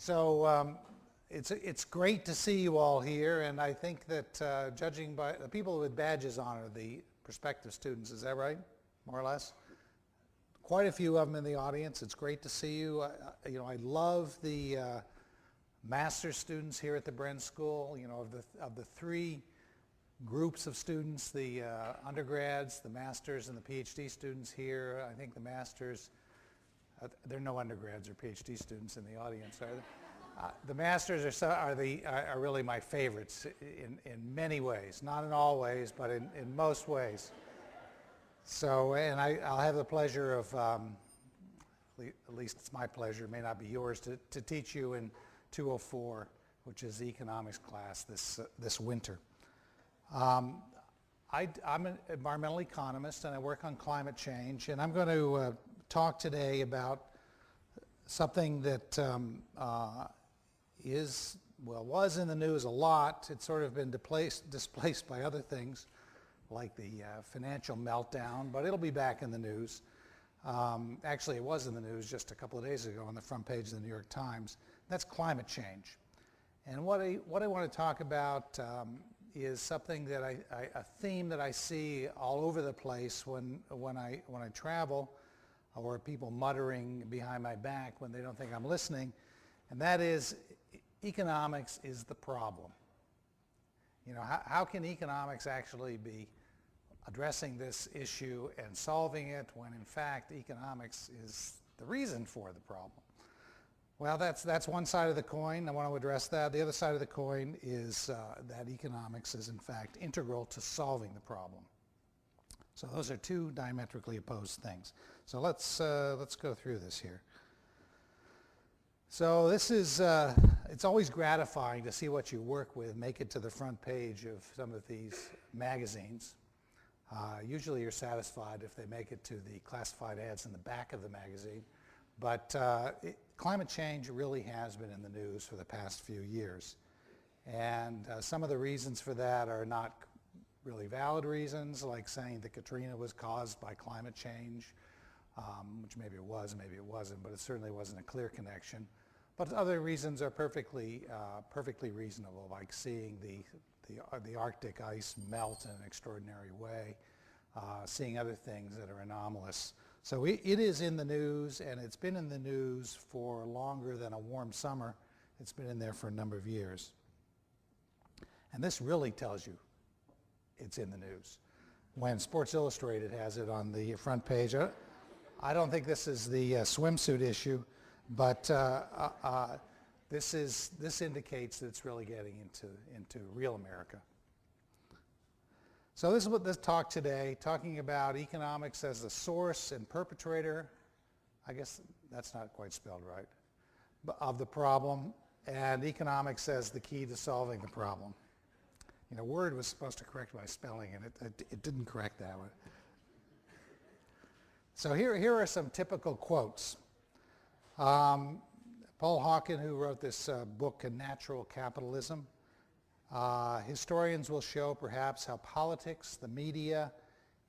It's great to see you all here, and I think that judging by the people with badges on are the prospective students. Is that right, more or less? Quite a few of them in the audience. It's great to see you. I love the master's students here at the Bren School. Of the three groups of students, the undergrads, the masters, and the PhD students here. I think the masters, there are no undergrads or PhD students in the audience, are there? The masters are really my favorites in many ways, not in all ways, but in most ways. So, and I'll have the pleasure of, at least it's my pleasure, it may not be yours, to teach you in 204, which is the economics class this winter. I'm an environmental economist, and I work on climate change, and I'm going to talk today about something that was in the news a lot. It's sort of been displaced by other things, like the financial meltdown, but it'll be back in the news. Actually, it was in the news just a couple of days ago on the front page of the New York Times. That's climate change. And what I want to talk about is something that a theme that I see all over the place when I travel, or people muttering behind my back when they don't think I'm listening, and that is economics is the problem. How can economics actually be addressing this issue and solving it when in fact economics is the reason for the problem? Well, that's one side of the coin. I want to address that. The other side of the coin is that economics is in fact integral to solving the problem. So those are two diametrically opposed things. So let's go through this here. So this is, it's always gratifying to see what you work with make it to the front page of some of these magazines. Usually you're satisfied if they make it to the classified ads in the back of the magazine. But climate change really has been in the news for the past few years. And some of the reasons for that are not really valid reasons, like saying that Katrina was caused by climate change, which maybe it was, maybe it wasn't, but it certainly wasn't a clear connection. But other reasons are perfectly reasonable, like seeing the Arctic ice melt in an extraordinary way, seeing other things that are anomalous. So it is in the news, and it's been in the news for longer than a warm summer. It's been in there for a number of years. And this really tells you it's in the news. When Sports Illustrated has it on the front page, I don't think this is the swimsuit issue, but this indicates that it's really getting into real America. So this is what this talk today, talking about economics as the source and perpetrator, I guess that's not quite spelled right, of the problem, and economics as the key to solving the problem. Word was supposed to correct my spelling, and it didn't correct that one. So here are some typical quotes. Paul Hawken, who wrote this book, Natural Capitalism, historians will show perhaps how politics, the media,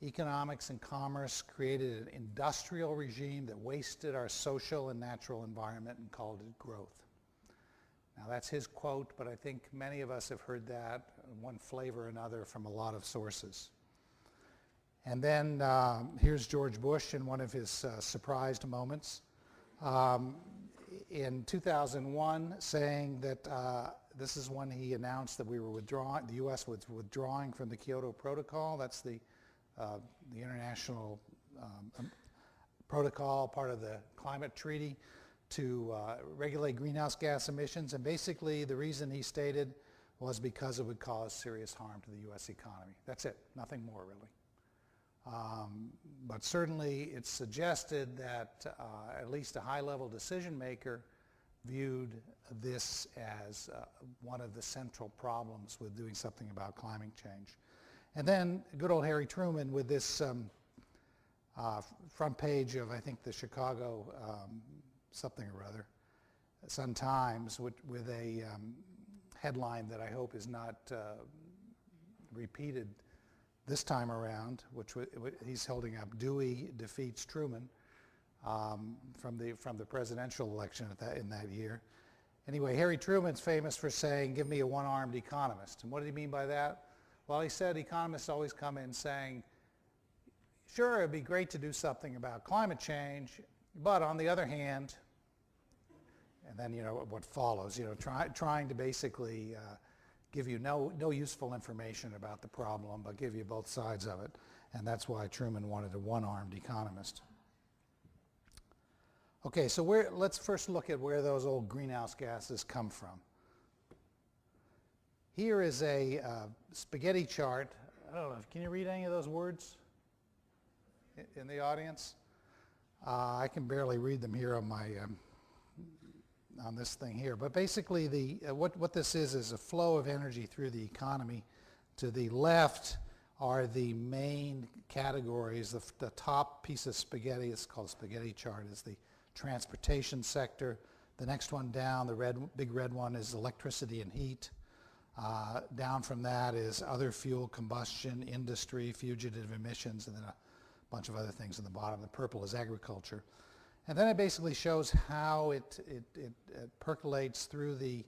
economics, and commerce created an industrial regime that wasted our social and natural environment and called it growth. Now that's his quote, but I think many of us have heard that in one flavor or another from a lot of sources. And then here's George Bush in one of his surprised moments in 2001, saying that this is when he announced that the U.S. was withdrawing from the Kyoto Protocol. That's the international protocol, part of the climate treaty, to regulate greenhouse gas emissions. And basically the reason he stated was because it would cause serious harm to the U.S. economy. That's it, nothing more really. But certainly it's suggested that at least a high-level decision maker viewed this as one of the central problems with doing something about climate change. And then good old Harry Truman with this front page of, I think, the Chicago something or other, Sun-Times, with a headline that I hope is not repeated this time around, which he's holding up, Dewey defeats Truman, from the presidential election in that year. Anyway, Harry Truman's famous for saying, give me a one-armed economist. And what did he mean by that? Well, he said economists always come in saying, sure, it'd be great to do something about climate change, but on the other hand, and then what follows, trying to basically give you no useful information about the problem, but give you both sides of it. And that's why Truman wanted a one-armed economist. Okay, so let's first look at where those old greenhouse gases come from. Here is a spaghetti chart. I don't know, can you read any of those words in the audience? I can barely read them here on my on this thing here. But basically, what this is a flow of energy through the economy. To the left are the main categories. The top piece of spaghetti, it's called a spaghetti chart, is the transportation sector. The next one down, the big red one, is electricity and heat. Down from that is other fuel combustion, industry, fugitive emissions, and then a bunch of other things in the bottom. The purple is agriculture. And then it basically shows how it percolates through the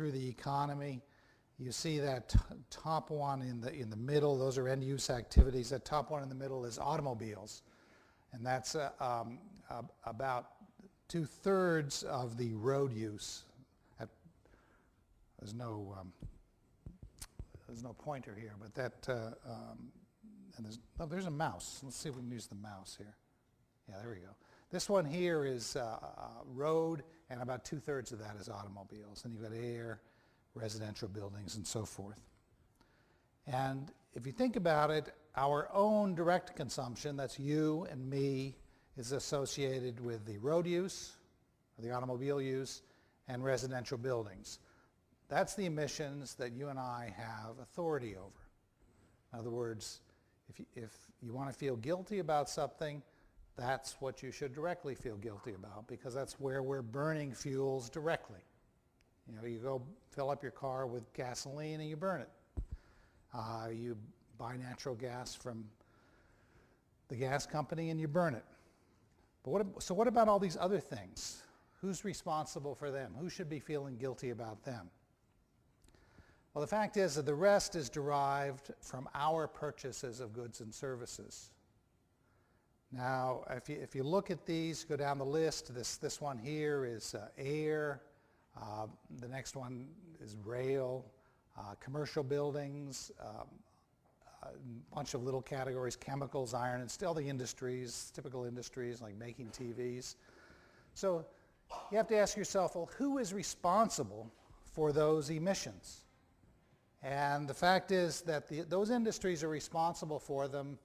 economy. You see that top one in the middle, those are end-use activities. That top one in the middle is automobiles. And that's about 2/3 of the road use. There's no pointer here, but and there's a mouse. Let's see if we can use the mouse here. Yeah, there we go. This one here is road, and about 2/3 of that is automobiles. And you've got air, residential buildings, and so forth. And if you think about it, our own direct consumption, that's you and me, is associated with the road use, or the automobile use, and residential buildings. That's the emissions that you and I have authority over. In other words, if you want to feel guilty about something, that's what you should directly feel guilty about, because that's where we're burning fuels directly. You go fill up your car with gasoline and you burn it. You buy natural gas from the gas company and you burn it. But so what about all these other things? Who's responsible for them? Who should be feeling guilty about them? Well, the fact is that the rest is derived from our purchases of goods and services. Now, if you look at these, go down the list, this one here is air, the next one is rail, commercial buildings, a bunch of little categories, chemicals, iron, and still the industries, typical industries like making TVs. So you have to ask yourself, well, who is responsible for those emissions? And the fact is that those industries are responsible for them,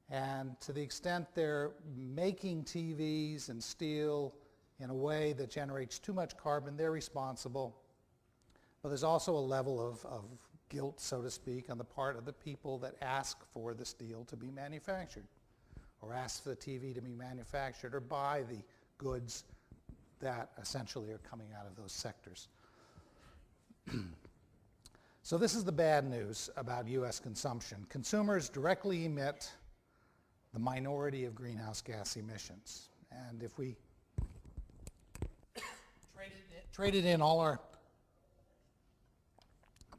and to the extent they're making TVs and steel in a way that generates too much carbon, they're responsible. But there's also a level of guilt, so to speak, on the part of the people that ask for the steel to be manufactured, or ask for the TV to be manufactured, or buy the goods that essentially are coming out of those sectors. So this is the bad news about U.S. consumption. Consumers directly emit the minority of greenhouse gas emissions. And if we traded in all our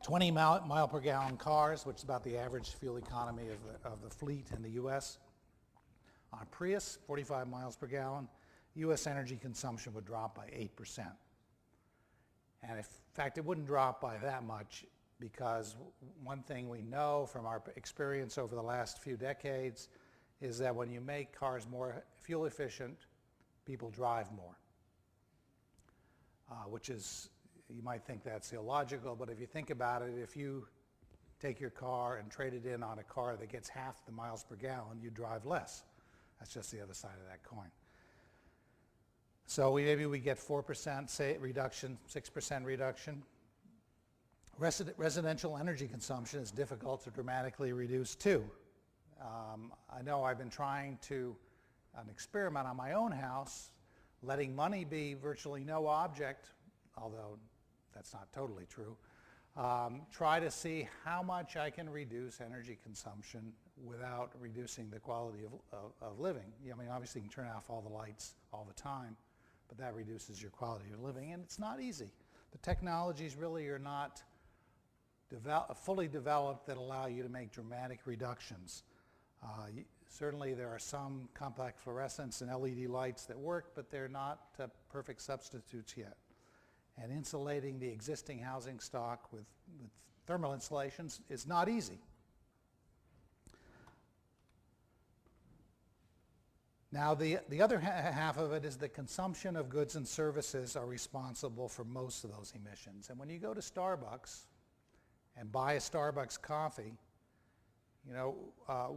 20 mile per gallon cars, which is about the average fuel economy of the fleet in the U.S., on a Prius, 45 miles per gallon, U.S. energy consumption would drop by 8%. And in fact, it wouldn't drop by that much, because one thing we know from our experience over the last few decades is that when you make cars more fuel efficient, people drive more, which is, you might think that's illogical, but if you think about it, if you take your car and trade it in on a car that gets half the miles per gallon, you drive less. That's just the other side of that coin. So maybe we get 4% reduction, 6% reduction. Residential energy consumption is difficult to dramatically reduce too. I know I've been trying to an experiment on my own house, letting money be virtually no object, although that's not totally true. Try to see how much I can reduce energy consumption without reducing the quality of living. I mean, obviously you can turn off all the lights all the time, but that reduces your quality of living, and it's not easy. The technologies really are not fully developed that allow you to make dramatic reductions. Certainly there are some compact fluorescents and LED lights that work, but they're not perfect substitutes yet. And insulating the existing housing stock with thermal insulations is not easy. Now the other half of it is the consumption of goods and services are responsible for most of those emissions. And when you go to Starbucks and buy a Starbucks coffee, you know,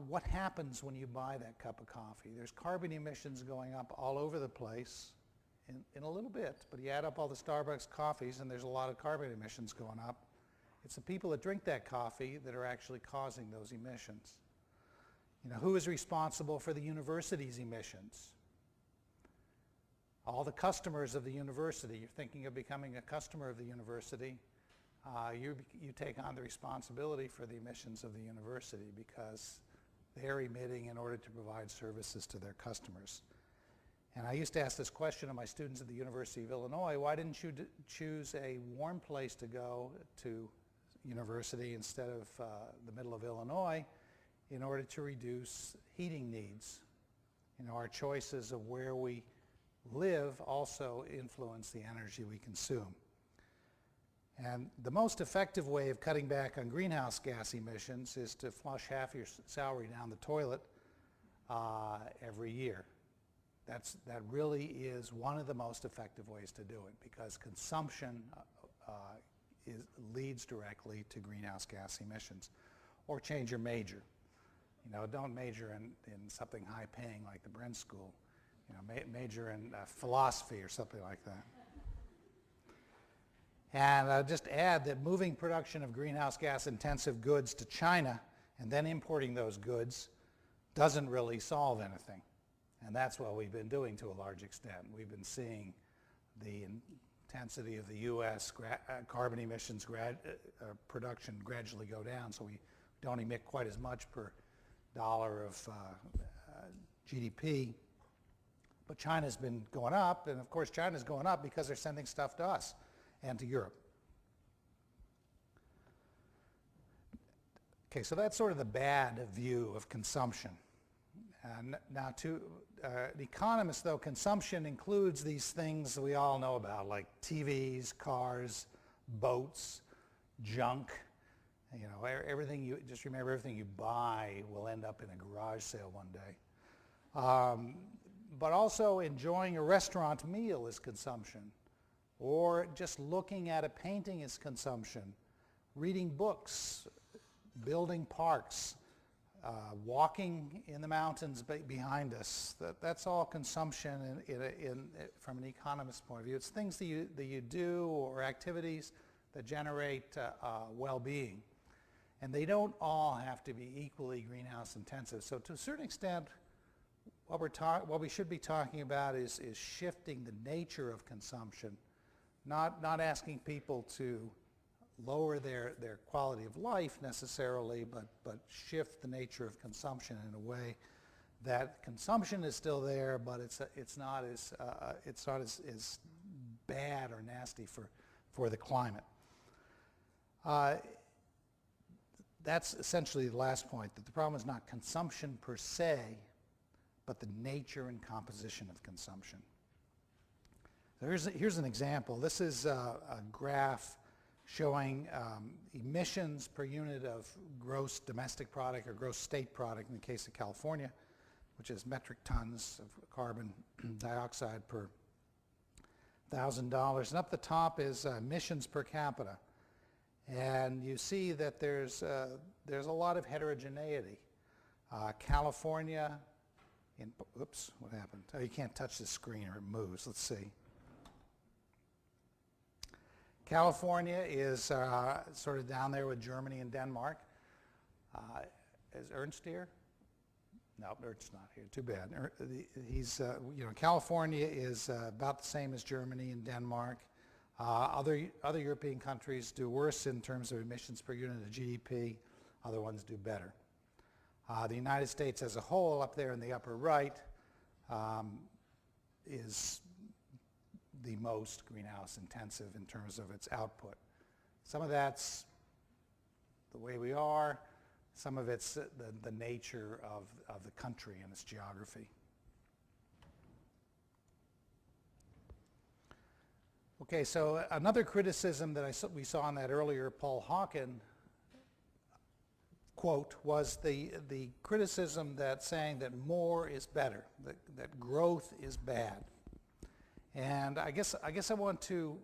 what happens when you buy that cup of coffee? There's carbon emissions going up all over the place in a little bit, but you add up all the Starbucks coffees and there's a lot of carbon emissions going up. It's the people that drink that coffee that are actually causing those emissions. You know, who is responsible for the university's emissions? All the customers of the university. You're thinking of becoming a customer of the university. You take on the responsibility for the emissions of the university because they're emitting in order to provide services to their customers. And I used to ask this question of my students at the University of Illinois: why didn't you choose a warm place to go to university instead of the middle of Illinois in order to reduce heating needs? You know, our choices of where we live also influence the energy we consume. And the most effective way of cutting back on greenhouse gas emissions is to flush half your salary down the toilet every year. That really is one of the most effective ways to do it, because consumption leads directly to greenhouse gas emissions. Or change your major. You know, don't major in something high-paying like the Bren School. You know, major in philosophy or something like that. And I'll just add that moving production of greenhouse gas intensive goods to China and then importing those goods doesn't really solve anything. And that's what we've been doing to a large extent. We've been seeing the intensity of the U.S. carbon emissions production gradually go down, so we don't emit quite as much per dollar of GDP. But China's been going up, and of course China's going up because they're sending stuff to us and to Europe. Okay, so that's sort of the bad view of consumption. Now to an economist, though, consumption includes these things that we all know about, like TVs, cars, boats, junk. You know, everything just remember, everything you buy will end up in a garage sale one day. But also enjoying a restaurant meal is consumption. Or just looking at a painting is consumption. Reading books, building parks, walking in the mountains behind us, that's all consumption from an economist's point of view. It's things that you do or activities that generate well-being. And they don't all have to be equally greenhouse intensive. So to a certain extent, what we should be talking about is shifting the nature of consumption, not asking people to lower their quality of life necessarily, but shift the nature of consumption in a way that consumption is still there, but it's not as bad or nasty for the climate. That's essentially the last point, that the problem is not consumption per se, but the nature and composition of consumption. Here's an example. This is a graph showing emissions per unit of gross domestic product or gross state product in the case of California, which is metric tons of carbon dioxide per $1,000. And up the top is emissions per capita. And you see that there's a lot of heterogeneity. California, oops, what happened? Oh, you can't touch the screen or it moves. Let's see. California is sort of down there with Germany and Denmark. Is Ernst here? No, Ernst's not here. Too bad. California is about the same as Germany and Denmark. Other European countries do worse in terms of emissions per unit of GDP. Other ones do better. The United States as a whole, up there in the upper right, is the most greenhouse intensive in terms of its output. Some of that's the way we are, some of it's the nature of the country and its geography. Okay, so another criticism that we saw in that earlier Paul Hawken quote was the criticism that saying that more is better, that growth is bad. And I guess I want to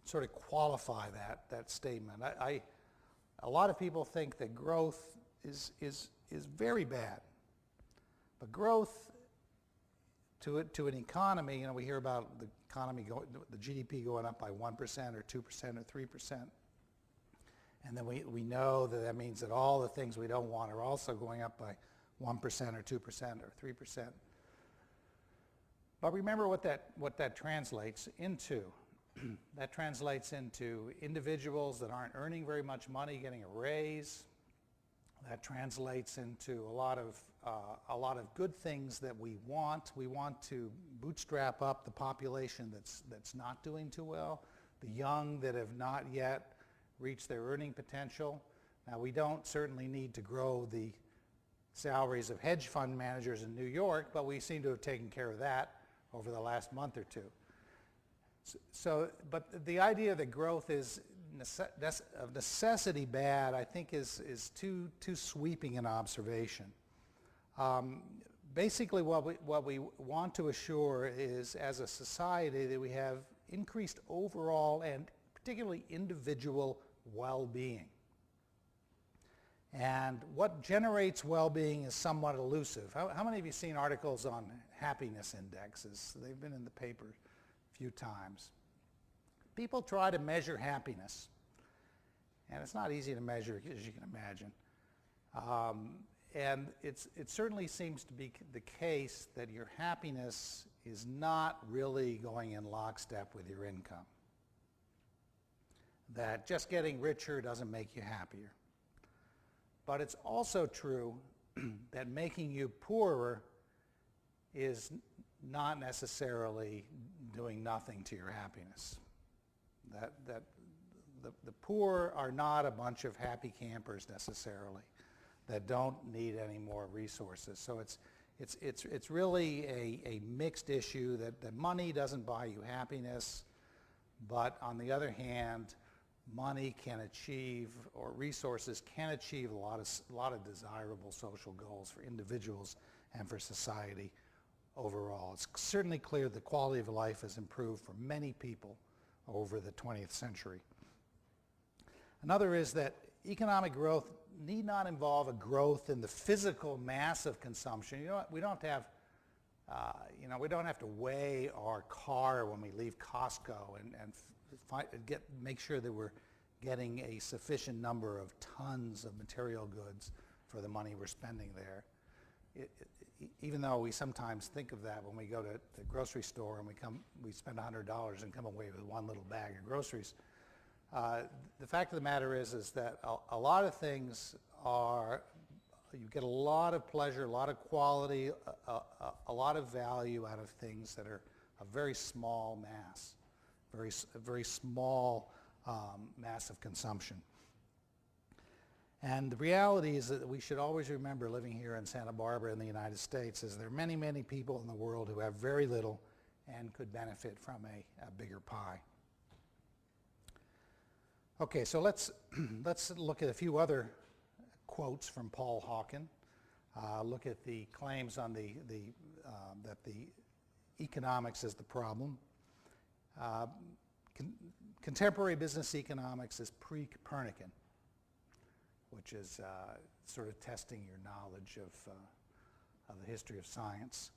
sort of qualify that statement. A lot of people think that growth is very bad, but growth to an economy, you know, we hear about the economy the GDP going up by 1% or 2% or 3%, and then we know that means that all the things we don't want are also going up by 1% or 2% or 3%. But remember what that translates into. That translates into individuals that aren't earning very much money getting a raise. That translates into a lot of good things that we want. We want to bootstrap up the population that's not doing too well, the young that have not yet reached their earning potential. Now, we don't certainly need to grow the salaries of hedge fund managers in New York, but we seem to have taken care of that over the last month or two. But the idea that growth is of necessity bad, I think is too sweeping an observation. Basically, what we want to assure is, as a society, that we have increased overall and particularly individual well-being. And what generates well-being is somewhat elusive. How many of you have seen articles on happiness indexes? They've been in the paper a few times. People try to measure happiness, and it's not easy to measure, as you can imagine. And it certainly seems to be the case that your happiness is not really going in lockstep with your income. That just getting richer doesn't make you happier. But it's also true that making you poorer is not necessarily doing nothing to your happiness. That the poor are not a bunch of happy campers necessarily that don't need any more resources. So it's really a mixed issue that money doesn't buy you happiness, but on the other hand, money can achieve, or resources can achieve a lot of desirable social goals for individuals and for society overall. It's certainly clear the quality of life has improved for many people over the 20th century. Another is that economic growth need not involve a growth in the physical mass of consumption. You know what? We don't have to weigh our car when we leave Costco and make sure that we're getting a sufficient number of tons of material goods for the money we're spending there. Even though we sometimes think of that when we go to the grocery store and we spend $100 and come away with one little bag of groceries. The fact of the matter is that a lot of things you get a lot of pleasure, a lot of quality, a lot of value out of things that are a very small mass, very small mass of consumption. And the reality is that we should always remember, living here in Santa Barbara in the United States, is there are many, many people in the world who have very little and could benefit from a bigger pie. Okay, so let's look at a few other quotes from Paul Hawken. Look at the claims on that the economics is the problem. Contemporary business economics is pre-Copernican, which is sort of testing your knowledge of the history of science.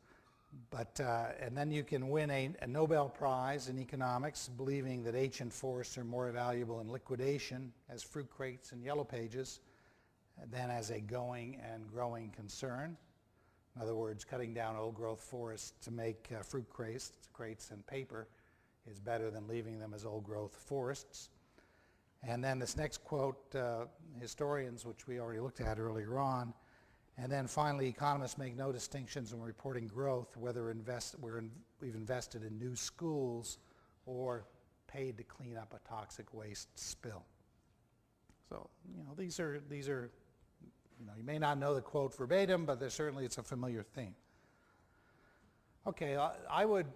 But and then you can win a Nobel Prize in economics, believing that ancient forests are more valuable in liquidation as fruit crates and yellow pages than as a going and growing concern. In other words, cutting down old-growth forests to make fruit crates and paper is better than leaving them as old-growth forests. And then this next quote, historians, which we already looked at earlier on, and then finally, economists make no distinctions when reporting growth, whether we've invested in new schools or paid to clean up a toxic waste spill. So, these are, you may not know the quote verbatim, but certainly it's a familiar theme. Okay, I would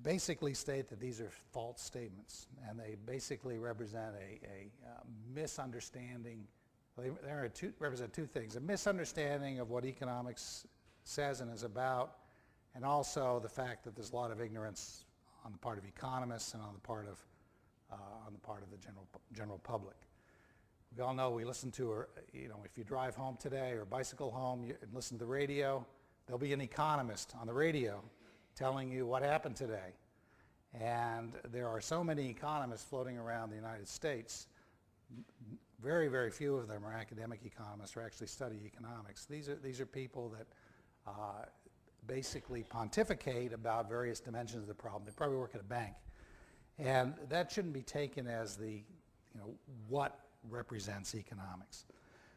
basically state that these are false statements, and they basically represent a misunderstanding. They represent two things: a misunderstanding of what economics says and is about, and also the fact that there's a lot of ignorance on the part of economists and on the part of the general public. We all know, we listen to, if you drive home today or bicycle home and listen to the radio, there'll be an economist on the radio telling you what happened today. And there are so many economists floating around the United States. Very, very few of them are academic economists or actually study economics. These are people that basically pontificate about various dimensions of the problem. They probably work at a bank. And that shouldn't be taken as what represents economics.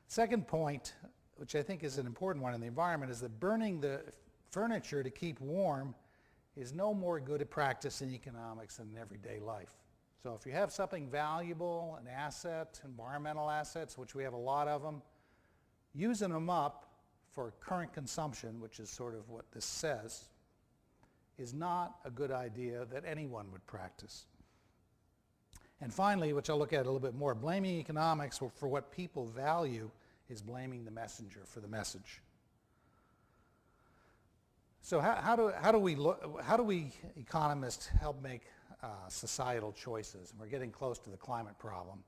Second point, which I think is an important one in the environment, is that burning the furniture to keep warm is no more good a practice in economics than in everyday life. So if you have something valuable, an asset, environmental assets, which we have a lot of them, using them up for current consumption, which is sort of what this says, is not a good idea that anyone would practice. And finally, which I'll look at a little bit more, blaming economics for what people value is blaming the messenger for the message. So how do we economists help make societal choices? And we're getting close to the climate problem.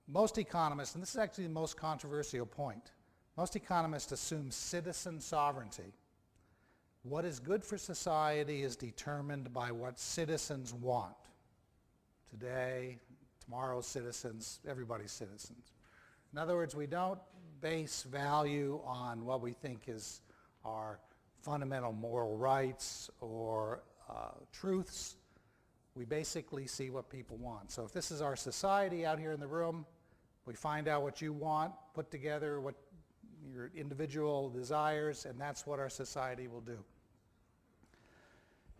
Most economists, and this is actually the most controversial point, most economists assume citizen sovereignty. What is good for society is determined by what citizens want. Today, tomorrow's citizens, everybody's citizens. In other words, we don't base value on what we think is our fundamental moral rights or truths. We basically see what people want. So if this is our society out here in the room, we find out what you want, put together what your individual desires, and that's what our society will do.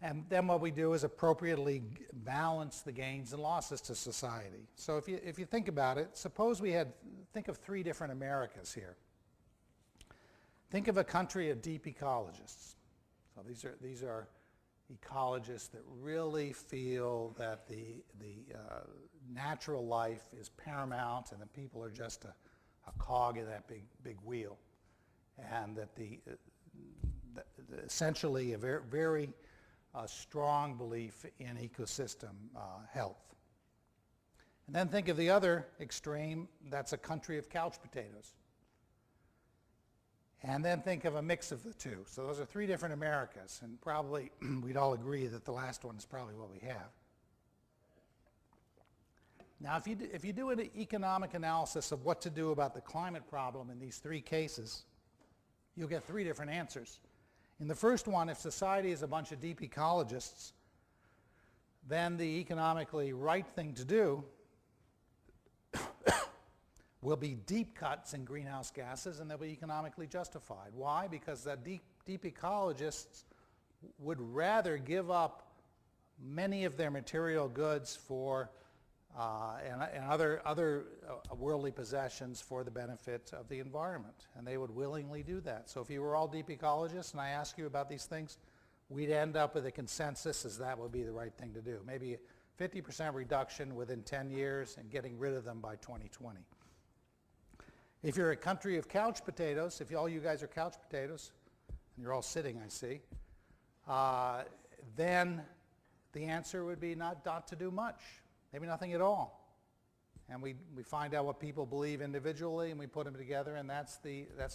And then what we do is appropriately balance the gains and losses to society. So if you think about it, suppose think of three different Americas here. Think of a country of deep ecologists. So these are ecologists that really feel that the natural life is paramount and that people are just a cog in that big wheel, and that essentially a very strong belief in ecosystem health. And then think of the other extreme, that's a country of couch potatoes. And then think of a mix of the two. So those are three different Americas, and probably we'd all agree that the last one is probably what we have. Now, if you do an economic analysis of what to do about the climate problem in these three cases, you'll get three different answers. In the first one, if society is a bunch of deep ecologists, then the economically right thing to do will be deep cuts in greenhouse gases, and they'll be economically justified. Why? Because the deep ecologists would rather give up many of their material goods for and other worldly possessions for the benefit of the environment, and they would willingly do that. So if you were all deep ecologists and I ask you about these things, we'd end up with a consensus as that would be the right thing to do. Maybe 50% reduction within 10 years and getting rid of them by 2020. If you're a country of couch potatoes, if all you guys are couch potatoes, and you're all sitting, I see, then the answer would be not to do much, maybe nothing at all. And we find out what people believe individually, and we put them together, and that's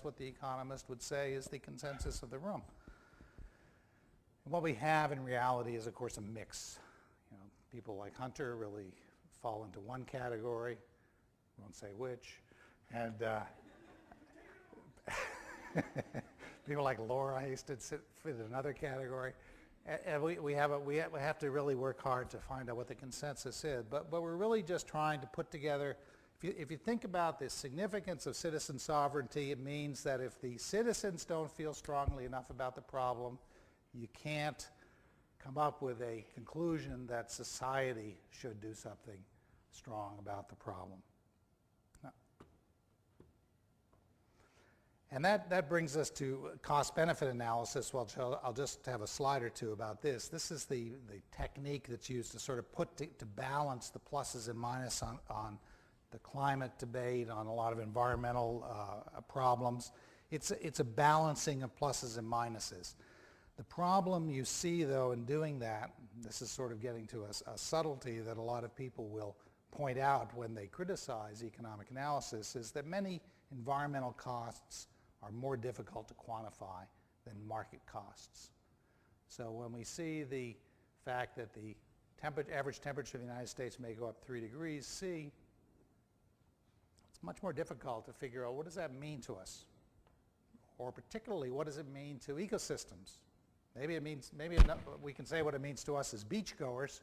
what the economist would say is the consensus of the room. And what we have in reality is, of course, a mix. People like Hunter really fall into one category, I won't say which, and people like Laura used to fit in another category. And we have to really work hard to find out what the consensus is. But we're really just trying to put together, if you think about the significance of citizen sovereignty, it means that if the citizens don't feel strongly enough about the problem, you can't come up with a conclusion that society should do something strong about the problem. And that brings us to cost-benefit analysis. Well, I'll just have a slide or two about this. This is the technique that's used to sort of to balance the pluses and minuses on the climate debate, on a lot of environmental problems. It's a balancing of pluses and minuses. The problem you see, though, in doing that, this is sort of getting to a subtlety that a lot of people will point out when they criticize economic analysis, is that many environmental costs are more difficult to quantify than market costs. So when we see the fact that the average temperature of the United States may go up 3 degrees C, it's much more difficult to figure out what does that mean to us? Or particularly, what does it mean to ecosystems? Maybe we can say what it means to us as beachgoers,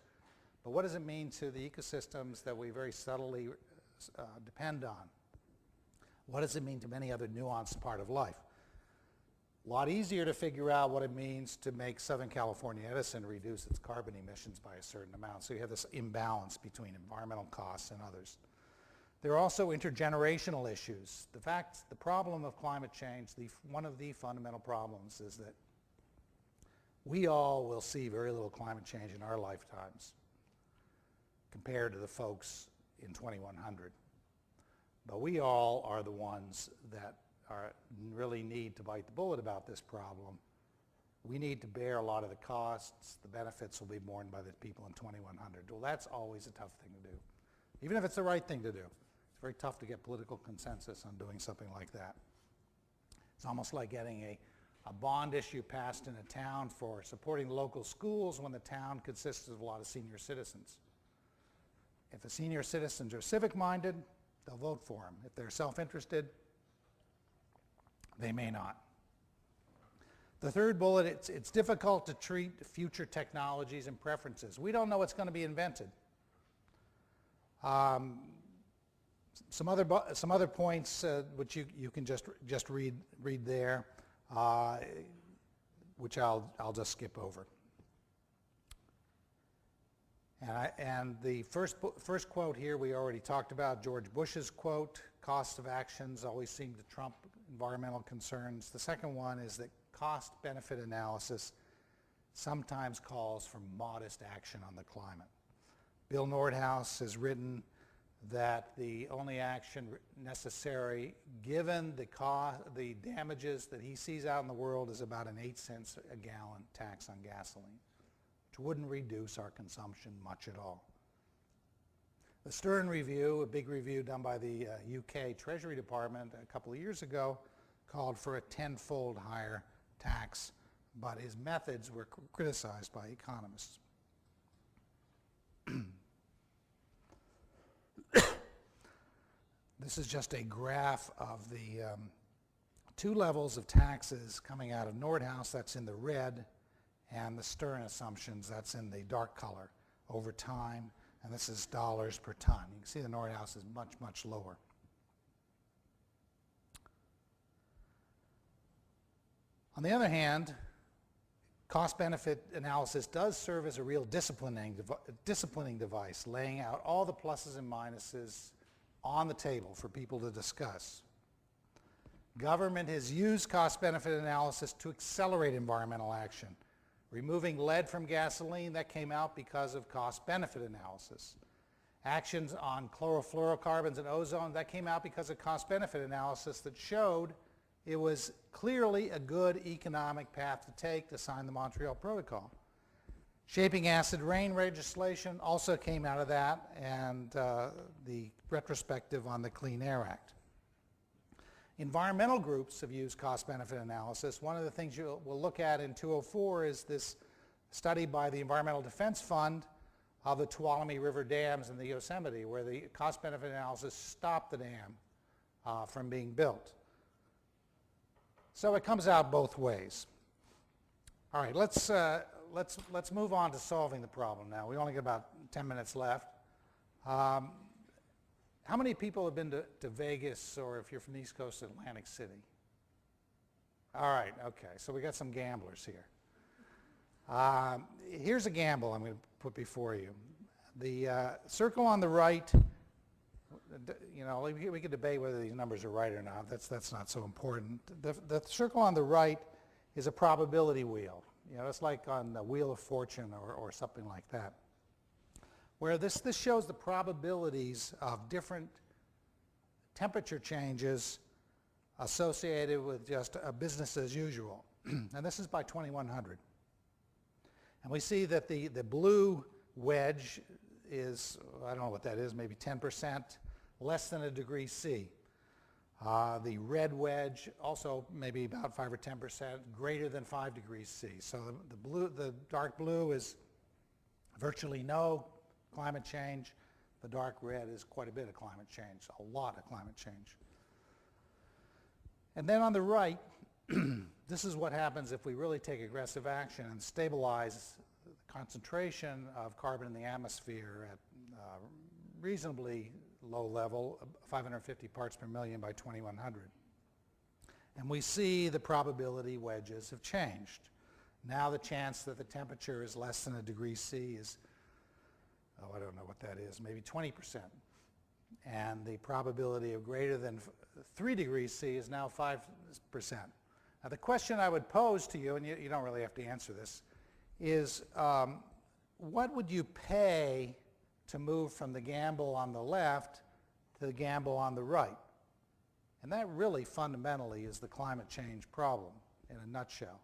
but what does it mean to the ecosystems that we very subtly depend on? What does it mean to many other nuanced part of life? A lot easier to figure out what it means to make Southern California Edison reduce its carbon emissions by a certain amount. So you have this imbalance between environmental costs and others. There are also intergenerational issues. The problem of climate change, one of the fundamental problems is that we all will see very little climate change in our lifetimes compared to the folks in 2100. But we all are the ones that really need to bite the bullet about this problem. We need to bear a lot of the costs. The benefits will be borne by the people in 2100. Well, that's always a tough thing to do, even if it's the right thing to do. It's very tough to get political consensus on doing something like that. It's almost like getting a bond issue passed in a town for supporting local schools when the town consists of a lot of senior citizens. If the senior citizens are civic-minded, they'll vote for them. If they're self-interested, they may not. The third bullet, it's difficult to treat future technologies and preferences. We don't know what's going to be invented. Some other points which you can just read there, which I'll just skip over. And the first quote here we already talked about, George Bush's quote, cost of actions always seem to trump environmental concerns. The second one is that cost-benefit analysis sometimes calls for modest action on the climate. Bill Nordhaus has written that the only action necessary, given the damages that he sees out in the world, is about an 8 cents a gallon tax on gasoline, which wouldn't reduce our consumption much at all. The Stern Review, a big review done by the UK Treasury Department a couple of years ago, called for a 10-fold higher tax, but his methods were criticized by economists. This is just a graph of the two levels of taxes coming out of Nordhaus, that's in the red, and the Stern assumptions, that's in the dark color, over time, and this is dollars per ton. You can see the Nordhaus is much, much lower. On the other hand, cost-benefit analysis does serve as a real disciplining device, laying out all the pluses and minuses on the table for people to discuss. Government has used cost-benefit analysis to accelerate environmental action. Removing lead from gasoline, that came out because of cost-benefit analysis. Actions on chlorofluorocarbons and ozone, that came out because of cost-benefit analysis that showed it was clearly a good economic path to take to sign the Montreal Protocol. Shaping acid rain legislation also came out of that, and the retrospective on the Clean Air Act. Environmental groups have used cost-benefit analysis. One of the things we'll look at in 204 is this study by the Environmental Defense Fund of the Tuolumne River dams in the Yosemite, where the cost-benefit analysis stopped the dam from being built. So it comes out both ways. All right, let's move on to solving the problem now. We only got about 10 minutes left. How many people have been to Vegas, or if you're from the East Coast, Atlantic City? All right, okay, so we got some gamblers here. Here's a gamble I'm going to put before you. The circle on the right, we could debate whether these numbers are right or not. That's not so important. The circle on the right is a probability wheel. It's like on the Wheel of Fortune or something like that, where this shows the probabilities of different temperature changes associated with just a business as usual. And this is by 2100. And we see that the blue wedge is, I don't know what that is, maybe 10% less than a degree C. The red wedge also maybe about 5 or 10% greater than 5 degrees C. So the dark blue is virtually no climate change. The dark red is quite a bit of climate change, a lot of climate change. And then on the right, this is what happens if we really take aggressive action and stabilize the concentration of carbon in the atmosphere at reasonably low level, 550 parts per million by 2100. And we see the probability wedges have changed. Now the chance that the temperature is less than a degree C is, I don't know what that is, maybe 20%. And the probability of greater than 3 degrees C is now 5%. Now the question I would pose to you, and you don't really have to answer this, is what would you pay to move from the gamble on the left to the gamble on the right? And that really fundamentally is the climate change problem in a nutshell.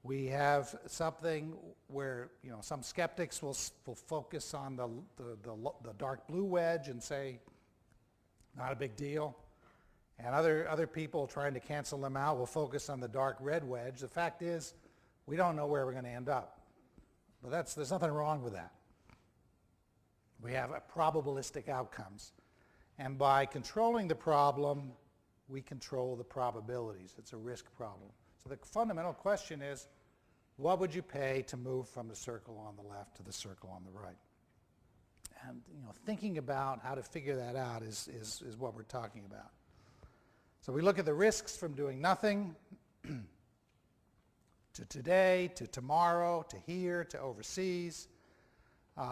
We have something where some skeptics will focus on the dark blue wedge and say, not a big deal. And other people trying to cancel them out will focus on the dark red wedge. The fact is, we don't know where we're going to end up. But there's nothing wrong with that. We have probabilistic outcomes. And by controlling the problem, we control the probabilities. It's a risk problem. So the fundamental question is, what would you pay to move from the circle on the left to the circle on the right? And thinking about how to figure that out is what we're talking about. So we look at the risks from doing nothing to today, to tomorrow, to here, to overseas.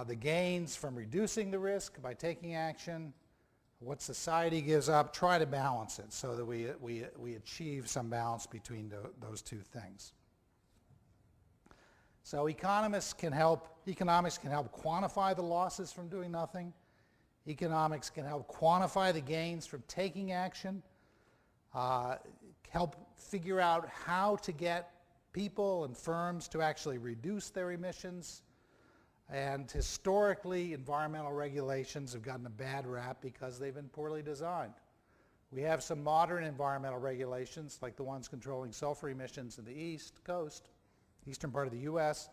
The gains from reducing the risk by taking action, what society gives up, try to balance it so that we achieve some balance between those two things. So economics can help quantify the losses from doing nothing. Economics can help quantify the gains from taking action, help figure out how to get people and firms to actually reduce their emissions. And historically, environmental regulations have gotten a bad rap because they've been poorly designed. We have some modern environmental regulations, like the ones controlling sulfur emissions in the East Coast, eastern part of the U.S.,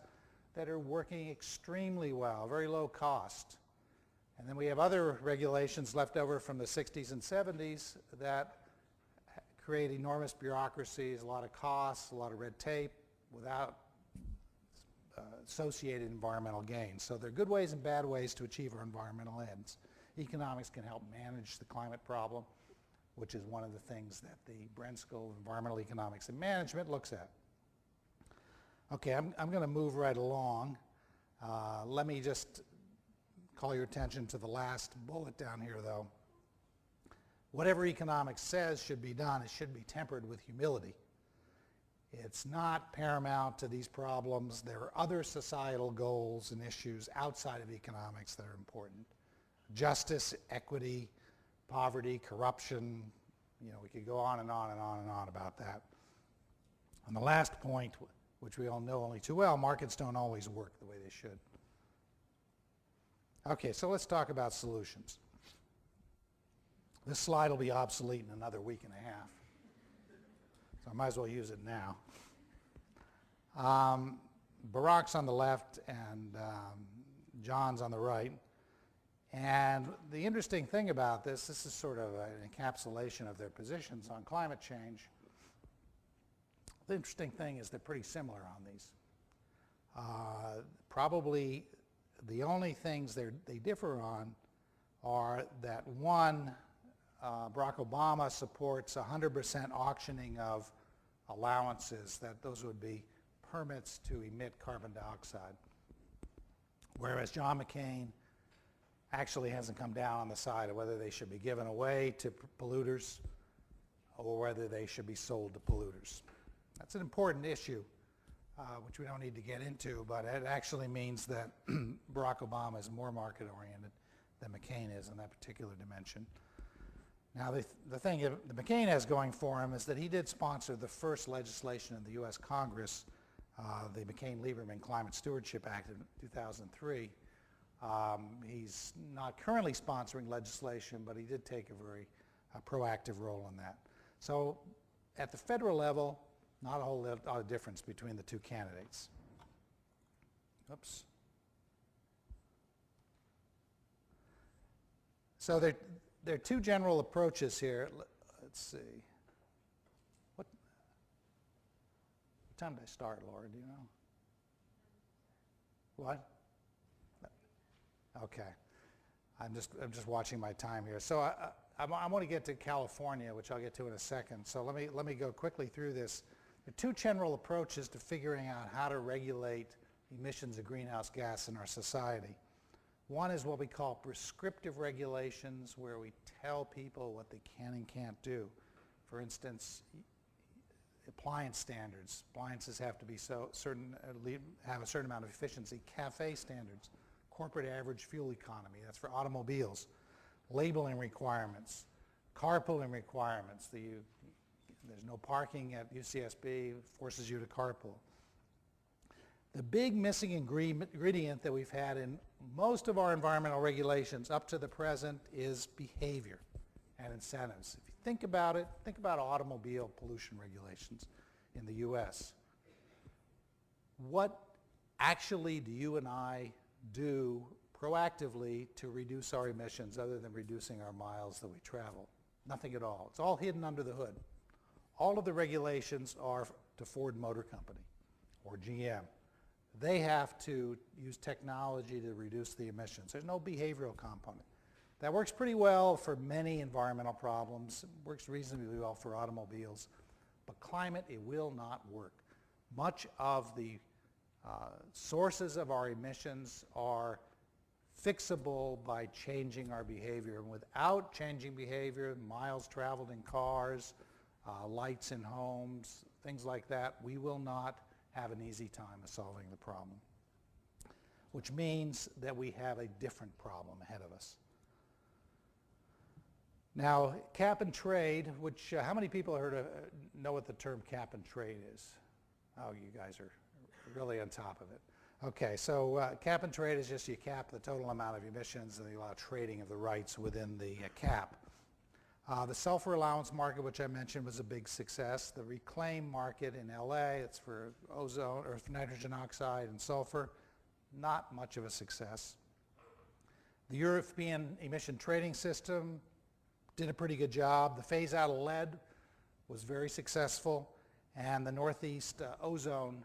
that are working extremely well, very low cost. And then we have other regulations left over from the 60s and 70s that create enormous bureaucracies, a lot of costs, a lot of red tape, without associated environmental gains. So there are good ways and bad ways to achieve our environmental ends. Economics can help manage the climate problem, which is one of the things that the Bren School of Environmental Economics and Management looks at. Okay, I'm going to move right along. Let me just call your attention to the last bullet down here, though. Whatever economics says should be done, it should be tempered with humility. It's not paramount to these problems. There are other societal goals and issues outside of economics that are important. Justice, equity, poverty, corruption, we could go on and on and on and on about that. And the last point, which we all know only too well, markets don't always work the way they should. Okay, so let's talk about solutions. This slide will be obsolete in another week and a half. So I might as well use it now. Barack's on the left and John's on the right. And the interesting thing about this is sort of an encapsulation of their positions on climate change. The interesting thing is they're pretty similar on these. Probably the only things they differ on are that one, Barack Obama supports 100% auctioning of allowances, that those would be permits to emit carbon dioxide. Whereas John McCain actually hasn't come down on the side of whether they should be given away to polluters or whether they should be sold to polluters. That's an important issue, which we don't need to get into, but it actually means that Barack Obama is more market-oriented than McCain is in that particular dimension. Now, the thing that McCain has going for him is that he did sponsor the first legislation in the U.S. Congress, the McCain-Lieberman Climate Stewardship Act of 2003. He's not currently sponsoring legislation, but he did take a very proactive role in that. So at the federal level, not a whole lot of difference between the two candidates. Oops. So there are two general approaches here. Let's see. What time did I start, Laura? Do you know? What? Okay. I'm just watching my time here. So I want to get to California, which I'll get to in a second. So let me go quickly through this. There are two general approaches to figuring out how to regulate emissions of greenhouse gas in our society. One is what we call prescriptive regulations, where we tell people what they can and can't do. For instance, appliance standards. Appliances have to be have a certain amount of efficiency. CAFE standards, corporate average fuel economy. That's for automobiles. Labeling requirements, carpooling requirements. There's no parking at UCSB, forces you to carpool. The big missing ingredient that we've had in most of our environmental regulations up to the present is behavior and incentives. If you think about it, think about automobile pollution regulations in the US. What actually do you and I do proactively to reduce our emissions other than reducing our miles that we travel? Nothing at all. It's all hidden under the hood. All of the regulations are to Ford Motor Company or GM. They have to use technology to reduce the emissions. There's no behavioral component. That works pretty well for many environmental problems. It works reasonably well for automobiles. But climate, it will not work. Much of the sources of our emissions are fixable by changing our behavior. And without changing behavior, miles traveled in cars, lights in homes, things like that, we will not have an easy time of solving the problem, which means that we have a different problem ahead of us. Now, cap and trade, which how many people know what the term cap and trade is? Oh, you guys are really on top of it. Okay, so cap and trade is just you cap the total amount of emissions and you allow trading of the rights within the cap. The sulfur allowance market, which I mentioned, was a big success. The reclaim market in LA, it's for ozone or for nitrogen oxide and sulfur, not much of a success. The European emission trading system did a pretty good job. The phase out of lead was very successful, and the Northeast ozone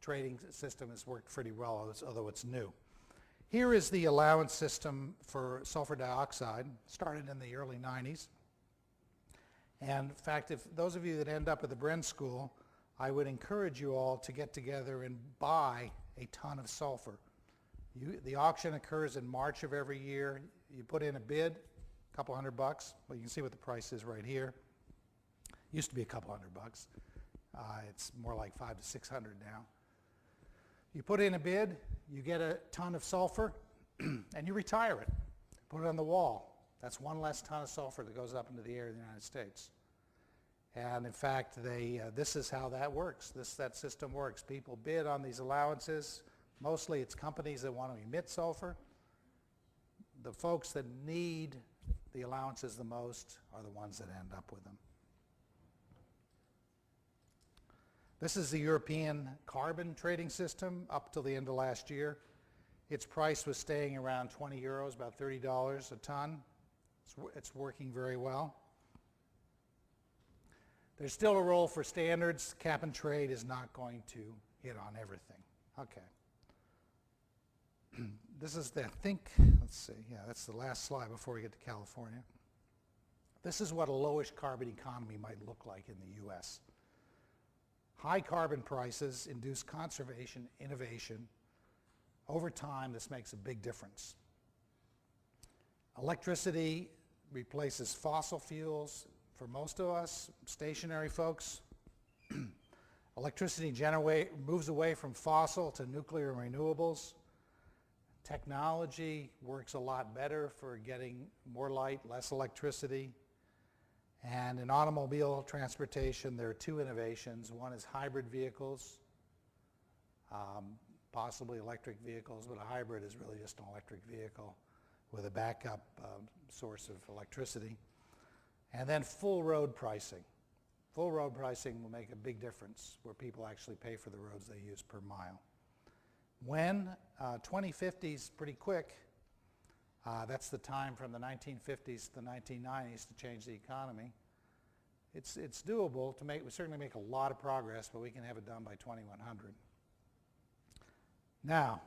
trading system has worked pretty well, although it's new. Here is the allowance system for sulfur dioxide, started in the early 90s. And in fact, if those of you that end up at the Bren School, I would encourage you all to get together and buy a ton of sulfur. The auction occurs in March of every year. You put in a bid, a couple $100. Well, you can see what the price is right here. Used to be a couple $100. It's more like $500 to $600 now. You put in a bid, you get a ton of sulfur, and you retire it. Put it on the wall. That's one less ton of sulfur that goes up into the air in the United States. And in fact, this is how that works. That system works. People bid on these allowances. Mostly it's companies that want to emit sulfur. The folks that need the allowances the most are the ones that end up with them. This is the European carbon trading system up till the end of last year. Its price was staying around 20 euros, about $30 a ton. It's working very well. There's still a role for standards. Cap and trade is not going to hit on everything. Okay. This is let's see, yeah, that's the last slide before we get to California. This is what a lowish carbon economy might look like in the US. High carbon prices induce conservation innovation. Over time, this makes a big difference. Electricity replaces fossil fuels for most of us, stationary folks. Electricity moves away from fossil to nuclear and renewables. Technology works a lot better for getting more light, less electricity. And in automobile transportation, there are two innovations. One is hybrid vehicles, possibly electric vehicles, but a hybrid is really just an electric vehicle with a backup source of electricity. And then full road pricing. Full road pricing will make a big difference where people actually pay for the roads they use per mile. When 2050 is pretty quick, that's the time from the 1950s to the 1990s to change the economy. It's doable to make. We certainly make a lot of progress, but we can have it done by 2100. Now,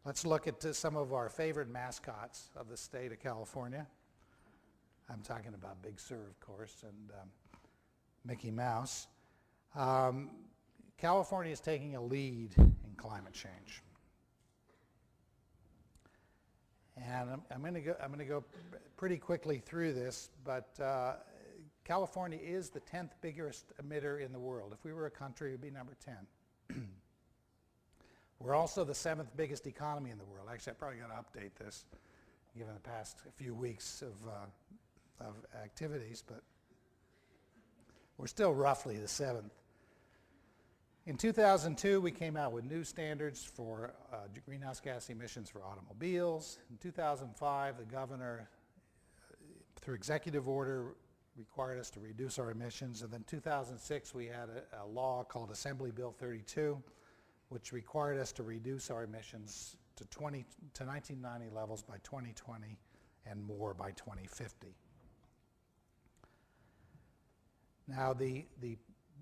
let's look at some of our favorite mascots of the state of California. I'm talking about Big Sur, of course, and Mickey Mouse. California is taking a lead in climate change. And I'm going to go pretty quickly through this, but California is the 10th biggest emitter in the world. If we were a country, it would be number 10. We're also the 7th biggest economy in the world. Actually, I probably got to update this, given the past few weeks of activities, but we're still roughly the 7th. In 2002, we came out with new standards for greenhouse gas emissions for automobiles. In 2005, the governor, through executive order, required us to reduce our emissions. And then 2006, we had a law called Assembly Bill 32, which required us to reduce our emissions to 1990 levels by 2020 and more by 2050. Now,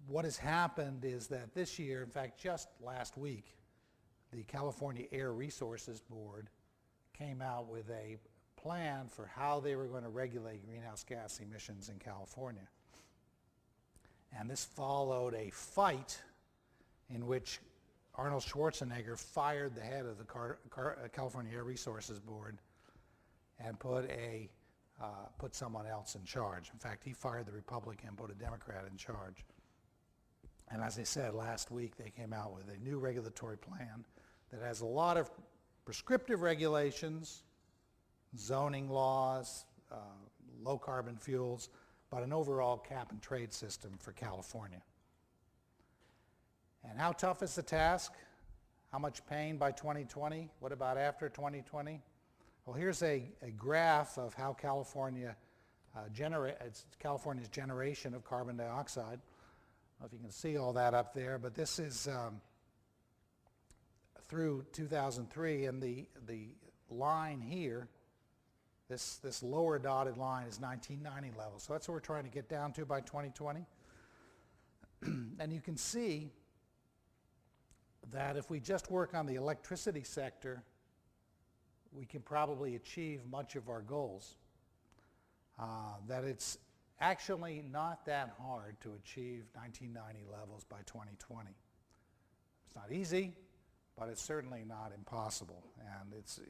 what has happened is that this year, in fact, just last week, the California Air Resources Board came out with a plan for how they were going to regulate greenhouse gas emissions in California. And this followed a fight in which Arnold Schwarzenegger fired the head of the California Air Resources Board and put someone else in charge. In fact, he fired the Republican and put a Democrat in charge. And as I said, last week they came out with a new regulatory plan that has a lot of prescriptive regulations, zoning laws, low carbon fuels, but an overall cap and trade system for California. And how tough is the task? How much pain by 2020? What about after 2020? Well, here's a graph of how California's generation of carbon dioxide. I don't know if you can see all that up there, but this is through 2003, and the line here, this lower dotted line is 1990 levels. So that's what we're trying to get down to by 2020. And you can see that if we just work on the electricity sector, we can probably achieve much of our goals. That it's actually not that hard to achieve 1990 levels by 2020. It's not easy, but it's certainly not impossible. And it's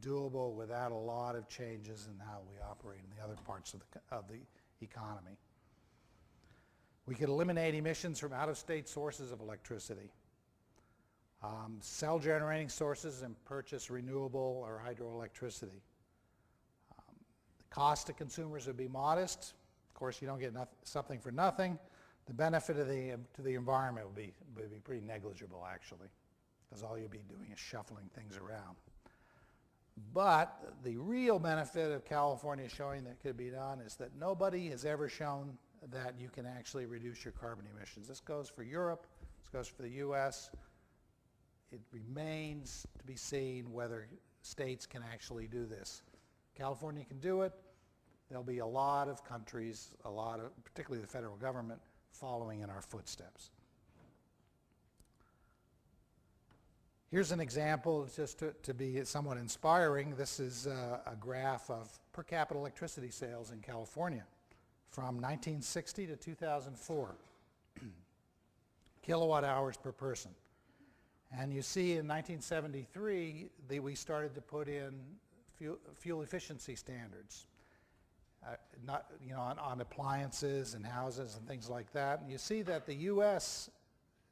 doable without a lot of changes in how we operate in the other parts of the economy. We could eliminate emissions from out-of-state sources of electricity. Sell generating sources and purchase renewable or hydroelectricity. The cost to consumers would be modest. Of course, you don't get something for nothing. The benefit to the environment would be pretty negligible, actually, because all you'll be doing is shuffling things around. But the real benefit of California showing that could be done is that nobody has ever shown that you can actually reduce your carbon emissions. This goes for Europe, this goes for the US. It remains to be seen whether states can actually do this. California can do it. There'll be a lot of countries, particularly the federal government, following in our footsteps. Here's an example, just to be somewhat inspiring. This is a graph of per capita electricity sales in California from 1960 to 2004. kilowatt hours per person. And you see in 1973, we started to put in fuel efficiency standards, on appliances and houses and things like that. And you see that the U.S.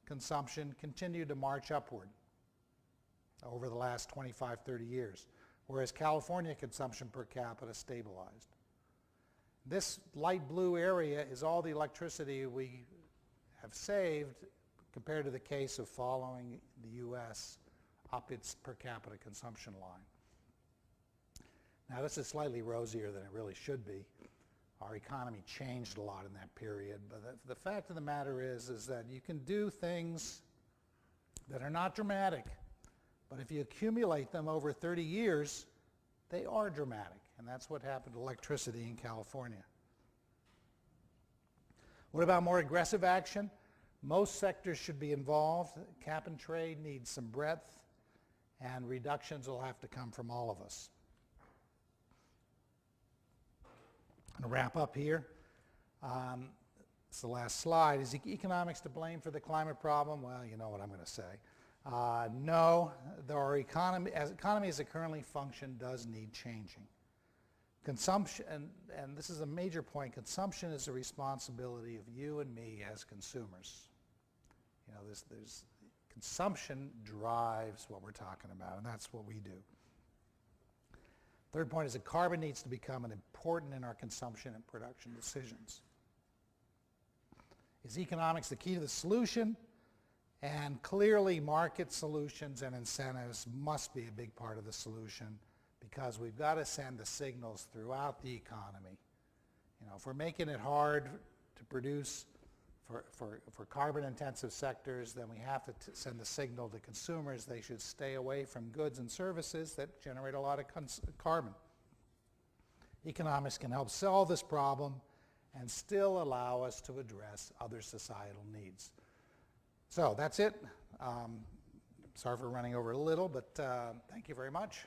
consumption continued to march upward over the last 25, 30 years, whereas California consumption per capita stabilized. This light blue area is all the electricity we have saved compared to the case of following the U.S. up its per capita consumption line. Now this is slightly rosier than it really should be. Our economy changed a lot in that period, but the fact of the matter is that you can do things that are not dramatic, but if you accumulate them over 30 years, they are dramatic, and that's what happened to electricity in California. What about more aggressive action? Most sectors should be involved. Cap and trade needs some breadth, and reductions will have to come from all of us. I'm going to wrap up here. It's the last slide. Is economics to blame for the climate problem? Well, you know what I'm going to say. No, our economy as it currently functions does need changing. Consumption, and this is a major point, consumption is a responsibility of you and me as consumers. You know, consumption drives what we're talking about, and that's what we do. Third point is that carbon needs to become important in our consumption and production decisions. Is economics the key to the solution? And clearly market solutions and incentives must be a big part of the solution, because we've got to send the signals throughout the economy. You know, if we're making it hard to produce for carbon-intensive sectors, then we have to send the signal to consumers they should stay away from goods and services that generate a lot of carbon. Economics can help solve this problem and still allow us to address other societal needs. So that's it. Sorry for running over a little, but thank you very much.